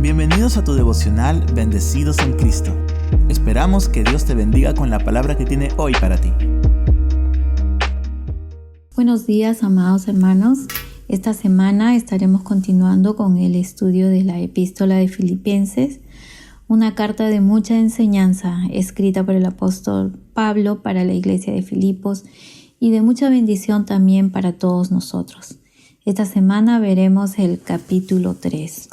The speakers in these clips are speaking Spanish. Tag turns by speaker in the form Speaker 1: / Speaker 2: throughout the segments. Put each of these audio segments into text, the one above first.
Speaker 1: Bienvenidos a tu devocional Bendecidos en Cristo. Esperamos que Dios te bendiga con la palabra que tiene hoy para ti.
Speaker 2: Buenos días, amados hermanos. Esta semana estaremos continuando con el estudio de la Epístola de Filipenses, una carta de mucha enseñanza escrita por el apóstol Pablo para la iglesia de Filipos y de mucha bendición también para todos nosotros. Esta semana veremos el capítulo 3.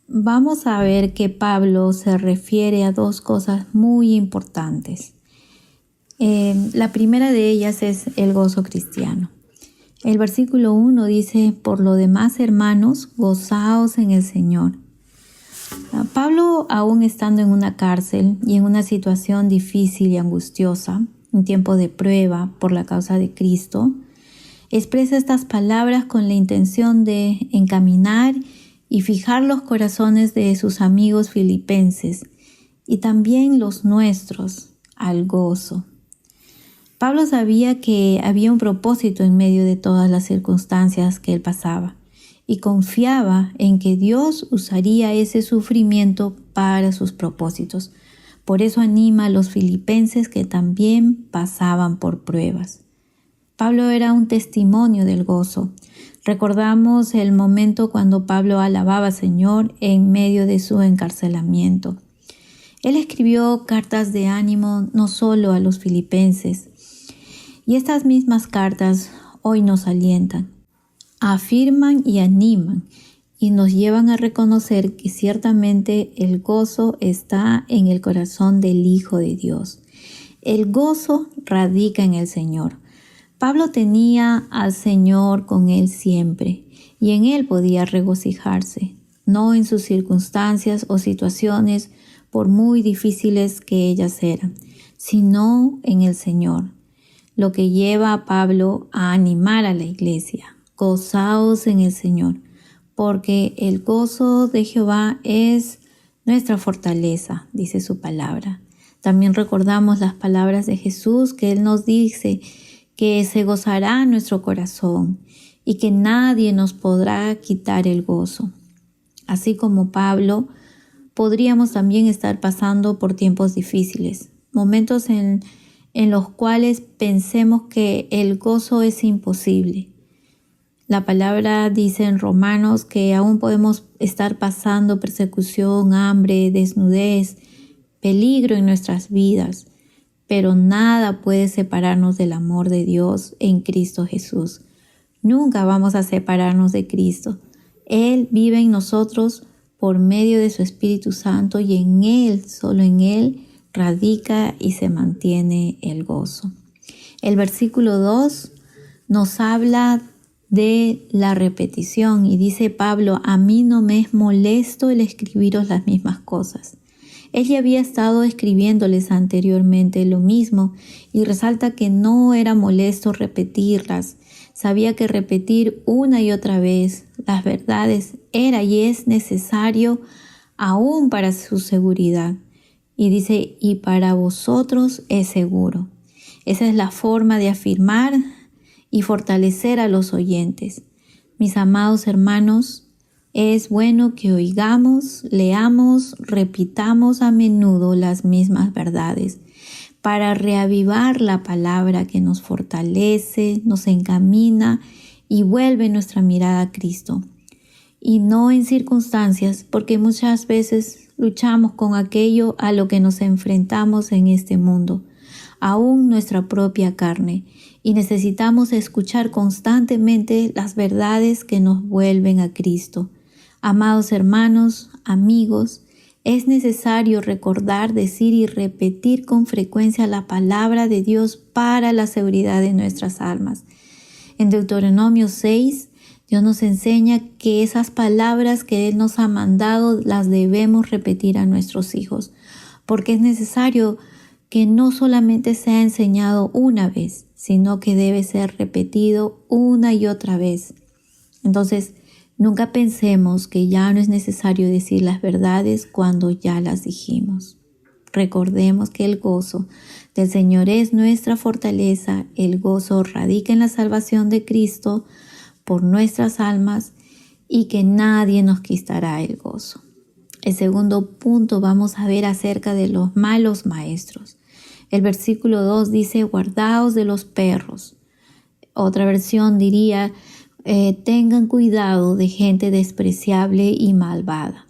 Speaker 2: Vamos a ver que Pablo se refiere a dos cosas muy importantes. La primera de ellas es el gozo cristiano. El versículo 1 dice: por lo demás, hermanos, gozaos en el Señor. Pablo, aún estando en una cárcel y en una situación difícil y angustiosa, un tiempo de prueba por la causa de Cristo, expresa estas palabras con la intención de encaminar y fijar los corazones de sus amigos filipenses y también los nuestros al gozo. Pablo sabía que había un propósito en medio de todas las circunstancias que él pasaba y confiaba en que Dios usaría ese sufrimiento para sus propósitos. Por eso anima a los filipenses que también pasaban por pruebas. Pablo era un testimonio del gozo. Recordamos el momento cuando Pablo alababa al Señor en medio de su encarcelamiento. Él escribió cartas de ánimo no solo a los filipenses, y estas mismas cartas hoy nos alientan, afirman y animan, y nos llevan a reconocer que ciertamente el gozo está en el corazón del Hijo de Dios. El gozo radica en el Señor. Pablo tenía al Señor con él siempre, y en él podía regocijarse, no en sus circunstancias o situaciones, por muy difíciles que ellas eran, sino en el Señor, lo que lleva a Pablo a animar a la iglesia: gozaos en el Señor, porque el gozo de Jehová es nuestra fortaleza, dice su palabra. También recordamos las palabras de Jesús, que Él nos dice que se gozará nuestro corazón y que nadie nos podrá quitar el gozo. Así como Pablo, podríamos también estar pasando por tiempos difíciles, momentos en los cuales pensemos que el gozo es imposible. La palabra dice en Romanos que aún podemos estar pasando persecución, hambre, desnudez, peligro en nuestras vidas, pero nada puede separarnos del amor de Dios en Cristo Jesús. Nunca vamos a separarnos de Cristo. Él vive en nosotros por medio de su Espíritu Santo, y en Él, solo en Él, radica y se mantiene el gozo. El versículo 2 nos habla de la repetición y dice Pablo: a mí no me es molesto el escribiros las mismas cosas. Él ya había estado escribiéndoles anteriormente lo mismo y resalta que no era molesto repetirlas. Sabía que repetir una y otra vez las verdades era y es necesario aún para su seguridad. Y dice: y para vosotros es seguro. Esa es la forma de afirmar y fortalecer a los oyentes. Mis amados hermanos, es bueno que oigamos, leamos, repitamos a menudo las mismas verdades para reavivar la palabra que nos fortalece, nos encamina y vuelve nuestra mirada a Cristo. Y no en circunstancias, porque muchas veces luchamos con aquello a lo que nos enfrentamos en este mundo, aún nuestra propia carne, y necesitamos escuchar constantemente las verdades que nos vuelven a Cristo. Amados hermanos, amigos, es necesario recordar, decir y repetir con frecuencia la palabra de Dios para la seguridad de nuestras almas. En Deuteronomio 6, Dios nos enseña que esas palabras que Él nos ha mandado las debemos repetir a nuestros hijos, porque es necesario que no solamente sea enseñado una vez, sino que debe ser repetido una y otra vez. Entonces, nunca pensemos que ya no es necesario decir las verdades cuando ya las dijimos. Recordemos que el gozo del Señor es nuestra fortaleza. El gozo radica en la salvación de Cristo por nuestras almas y que nadie nos quitará el gozo. El segundo punto vamos a ver acerca de los malos maestros. El versículo 2 dice, guardaos de los perros. Otra versión diría, tengan cuidado de gente despreciable y malvada.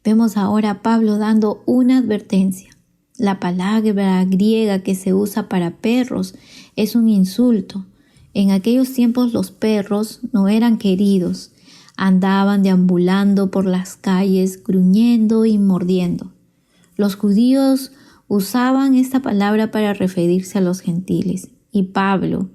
Speaker 2: Vemos ahora a Pablo dando una advertencia. La palabra griega que se usa para perros es un insulto. En aquellos tiempos los perros no eran queridos. Andaban deambulando por las calles, gruñendo y mordiendo. Los judíos usaban esta palabra para referirse a los gentiles, y Pablo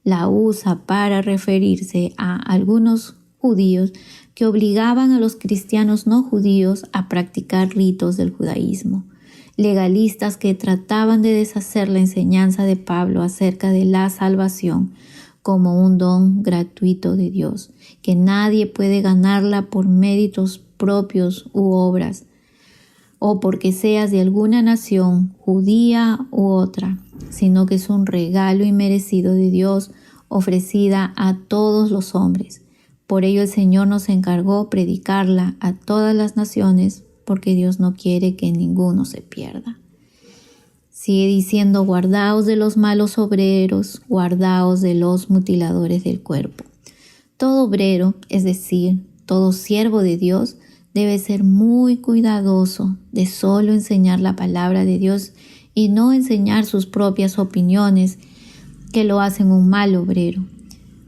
Speaker 2: la usa para referirse a algunos judíos que obligaban a los cristianos no judíos a practicar ritos del judaísmo, legalistas que trataban de deshacer la enseñanza de Pablo acerca de la salvación como un don gratuito de Dios, que nadie puede ganarla por méritos propios u obras, o porque seas de alguna nación, judía u otra, sino que es un regalo inmerecido de Dios ofrecida a todos los hombres. Por ello el Señor nos encargó predicarla a todas las naciones, porque Dios no quiere que ninguno se pierda. Sigue diciendo, guardaos de los malos obreros, guardaos de los mutiladores del cuerpo. Todo obrero, es decir, todo siervo de Dios, debe ser muy cuidadoso de solo enseñar la palabra de Dios y no enseñar sus propias opiniones que lo hacen un mal obrero.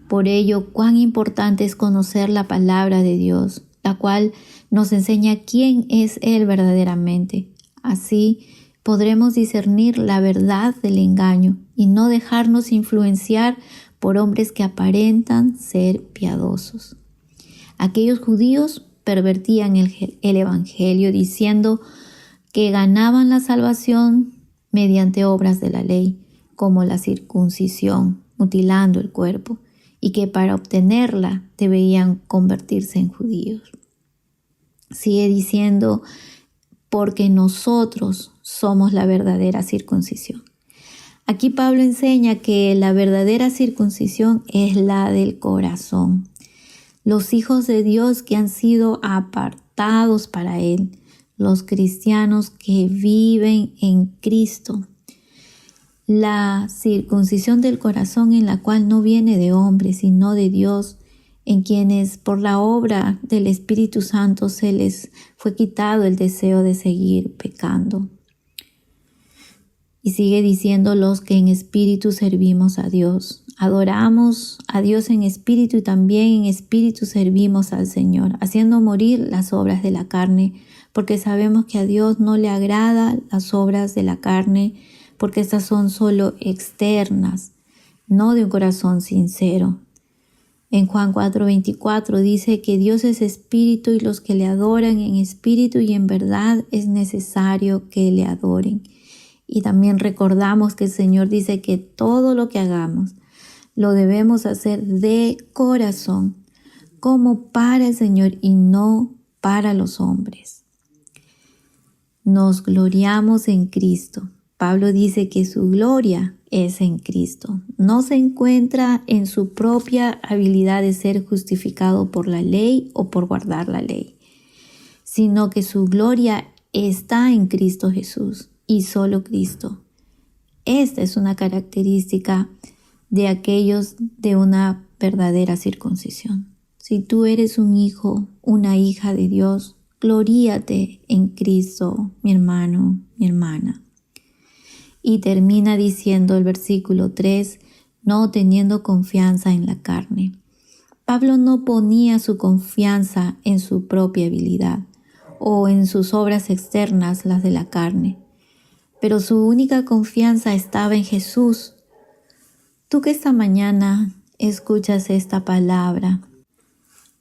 Speaker 2: Por ello, cuán importante es conocer la palabra de Dios, la cual nos enseña quién es Él verdaderamente. Así podremos discernir la verdad del engaño y no dejarnos influenciar por hombres que aparentan ser piadosos. Aquellos judíos pervertían el evangelio diciendo que ganaban la salvación mediante obras de la ley, como la circuncisión, mutilando el cuerpo, y que para obtenerla debían convertirse en judíos. Sigue diciendo, porque nosotros somos la verdadera circuncisión. Aquí Pablo enseña que la verdadera circuncisión es la del corazón. Los hijos de Dios que han sido apartados para Él, los cristianos que viven en Cristo. La circuncisión del corazón en la cual no viene de hombre, sino de Dios, en quienes por la obra del Espíritu Santo se les fue quitado el deseo de seguir pecando. Y sigue diciendo, los que en espíritu servimos a Dios. Adoramos a Dios en espíritu y también en espíritu servimos al Señor, haciendo morir las obras de la carne, porque sabemos que a Dios no le agrada las obras de la carne, porque estas son solo externas, no de un corazón sincero. En Juan 4:24 dice que Dios es espíritu y los que le adoran en espíritu y en verdad es necesario que le adoren. Y también recordamos que el Señor dice que todo lo que hagamos lo debemos hacer de corazón, como para el Señor y no para los hombres. Nos gloriamos en Cristo. Pablo dice que su gloria es en Cristo. No se encuentra en su propia habilidad de ser justificado por la ley o por guardar la ley, sino que su gloria está en Cristo Jesús y solo Cristo. Esta es una característica de aquellos de una verdadera circuncisión. Si tú eres un hijo, una hija de Dios, gloríate en Cristo, mi hermano, mi hermana. Y termina diciendo el versículo 3, no teniendo confianza en la carne. Pablo no ponía su confianza en su propia habilidad o en sus obras externas, las de la carne, pero su única confianza estaba en Jesús. Tú que esta mañana escuchas esta palabra,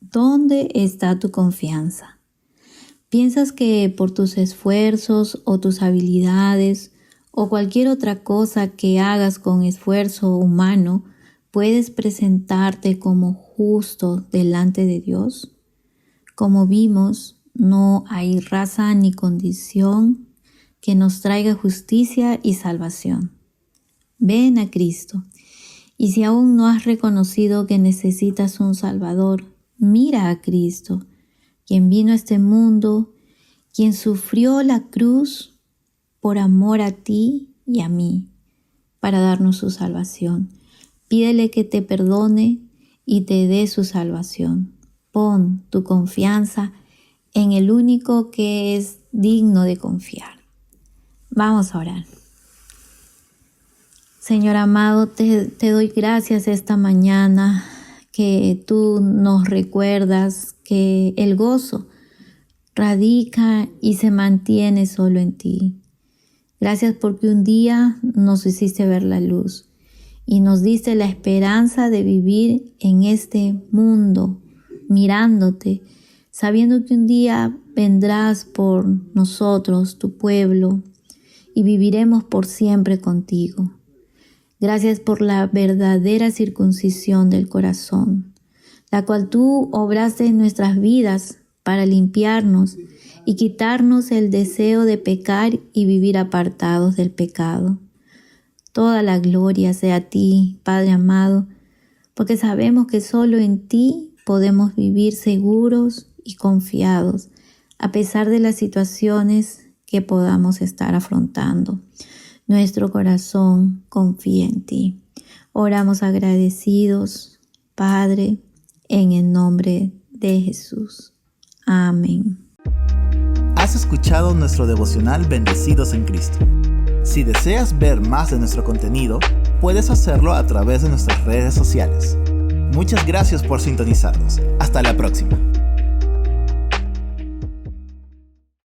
Speaker 2: ¿dónde está tu confianza? ¿Piensas que por tus esfuerzos o tus habilidades o cualquier otra cosa que hagas con esfuerzo humano puedes presentarte como justo delante de Dios? Como vimos, no hay raza ni condición que nos traiga justicia y salvación. Ven a Cristo. Y si aún no has reconocido que necesitas un Salvador, Mira a Cristo, quien vino a este mundo, quien sufrió la cruz por amor a ti y a mí, para darnos su salvación. Pídele que te perdone y te dé su salvación. Pon tu confianza en el único que es digno de confiar. Vamos a orar. Señor amado, te doy gracias esta mañana que tú nos recuerdas que el gozo radica y se mantiene solo en ti. Gracias porque un día nos hiciste ver la luz y nos diste la esperanza de vivir en este mundo mirándote, sabiendo que un día vendrás por nosotros, tu pueblo, y viviremos por siempre contigo. Gracias por la verdadera circuncisión del corazón, la cual tú obraste en nuestras vidas para limpiarnos y quitarnos el deseo de pecar y vivir apartados del pecado. Toda la gloria sea a ti, Padre amado, porque sabemos que solo en ti podemos vivir seguros y confiados, a pesar de las situaciones que podamos estar afrontando. Nuestro corazón confía en ti. Oramos agradecidos, Padre, en el nombre de Jesús. Amén.
Speaker 1: Has escuchado nuestro devocional Bendecidos en Cristo. Si deseas ver más de nuestro contenido, puedes hacerlo a través de nuestras redes sociales. Muchas gracias por sintonizarnos. Hasta la próxima.